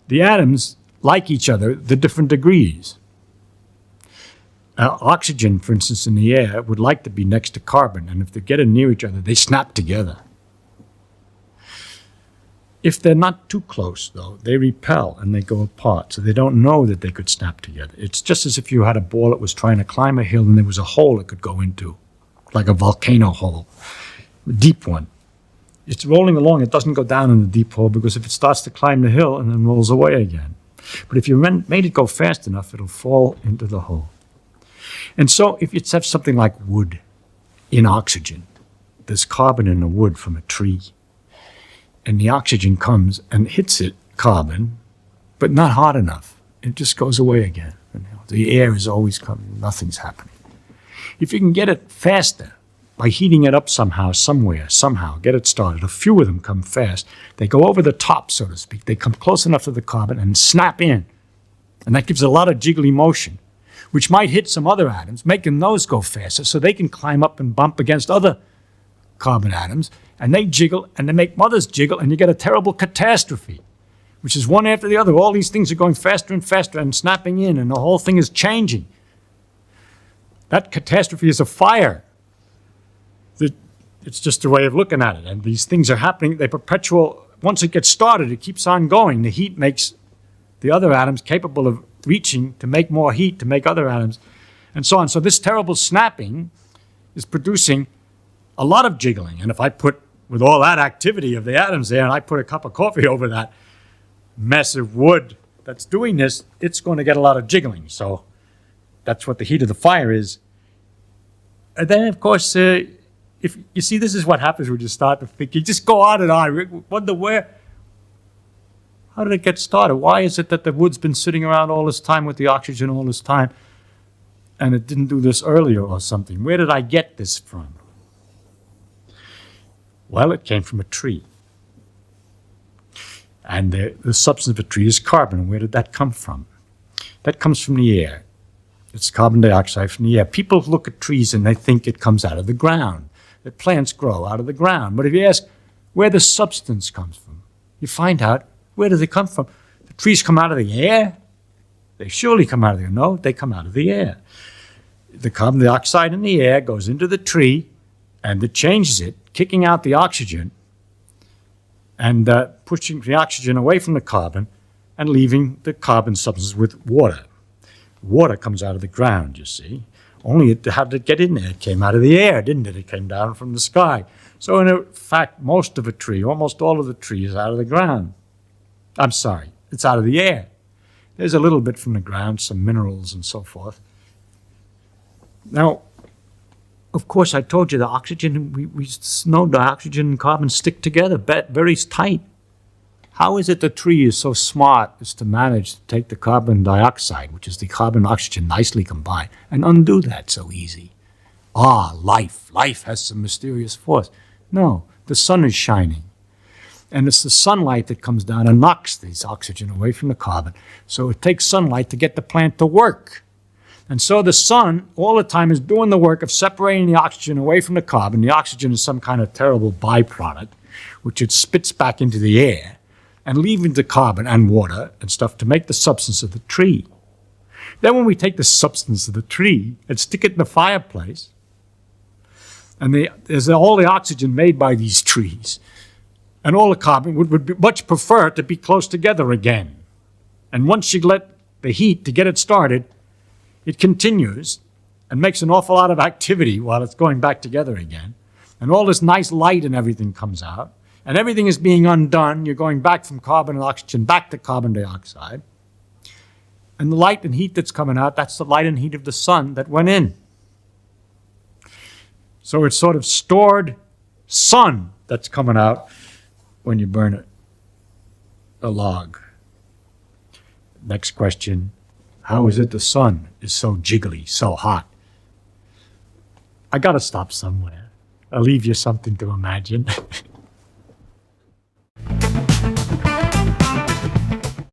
The atoms like each other, the different degrees. Oxygen, for instance, in the air would like to be next to carbon, and if they're getting near each other, they snap together. If they're not too close, though, they repel and they go apart, so they don't know that they could snap together. It's just as if you had a ball that was trying to climb a hill and there was a hole it could go into, like a volcano hole, a deep one. It's rolling along, it doesn't go down in the deep hole, because if it starts to climb the hill and then rolls away again. But if you made it go fast enough, it'll fall into the hole. And so if you have something like wood in oxygen, there's carbon in the wood from a tree, and the oxygen comes and hits it, carbon, but not hard enough. It just goes away again. The air is always coming, nothing's happening. If you can get it faster, by heating it up somehow, somewhere, somehow, get it started, a few of them come fast, they go over the top, so to speak. They come close enough to the carbon and snap in. And that gives a lot of jiggly motion, which might hit some other atoms, making those go faster so they can climb up and bump against other carbon atoms, and they jiggle, and they make mothers jiggle, and you get a terrible catastrophe, which is one after the other. All these things are going faster and faster and snapping in, and the whole thing is changing. That catastrophe is a fire. It's just a way of looking at it, and these things are happening. They perpetual. Once it gets started, it keeps on going. The heat makes the other atoms capable of reaching to make more heat to make other atoms, and so on. So this terrible snapping is producing a lot of jiggling. And if I put, with all that activity of the atoms there, and I put a cup of coffee over that massive wood that's doing this, it's going to get a lot of jiggling. So that's what the heat of the fire is. And then, of course, if you see, this is what happens when you start to think. You just go on and on. Wonder how did it get started? Why is it that the wood's been sitting around all this time with the oxygen all this time, and it didn't do this earlier or something? Where did I get this from? Well, it came from a tree. And the substance of a tree is carbon. Where did that come from? That comes from the air. It's carbon dioxide from the air. People look at trees and they think it comes out of the ground, that plants grow out of the ground. But if you ask where the substance comes from, you find out, where do they come from? The trees come out of the air? They surely come out of the air. No, they come out of the air. The carbon dioxide in the air goes into the tree, and it changes it, kicking out the oxygen and pushing the oxygen away from the carbon and leaving the carbon substance with water. Water comes out of the ground, you see. Only how did it get in there? It came out of the air, didn't it? It came down from the sky. So in fact, most of a tree, almost all of the tree is out of the ground. I'm sorry, it's out of the air. There's a little bit from the ground, some minerals and so forth. Now, of course, I told you the oxygen, we know the oxygen and carbon stick together very tight. How is it the tree is so smart as to manage to take the carbon dioxide, which is the carbon and oxygen nicely combined, and undo that so easy? Life. Life has some mysterious force. No, the sun is shining. And it's the sunlight that comes down and knocks this oxygen away from the carbon. So it takes sunlight to get the plant to work. And so the sun all the time is doing the work of separating the oxygen away from the carbon. The oxygen is some kind of terrible byproduct, which it spits back into the air and leaving the carbon and water and stuff to make the substance of the tree. Then when we take the substance of the tree and stick it in the fireplace, and there's all the oxygen made by these trees, and all the carbon would much prefer to be close together again. And once you let the heat to get it started, it continues and makes an awful lot of activity while it's going back together again. And all this nice light and everything comes out. And everything is being undone. You're going back from carbon and oxygen back to carbon dioxide. And the light and heat that's coming out, that's the light and heat of the sun that went in. So it's sort of stored sun that's coming out when you burn a log. Next question. How is it the sun is so jiggly, so hot? I got to stop somewhere. I'll leave you something to imagine.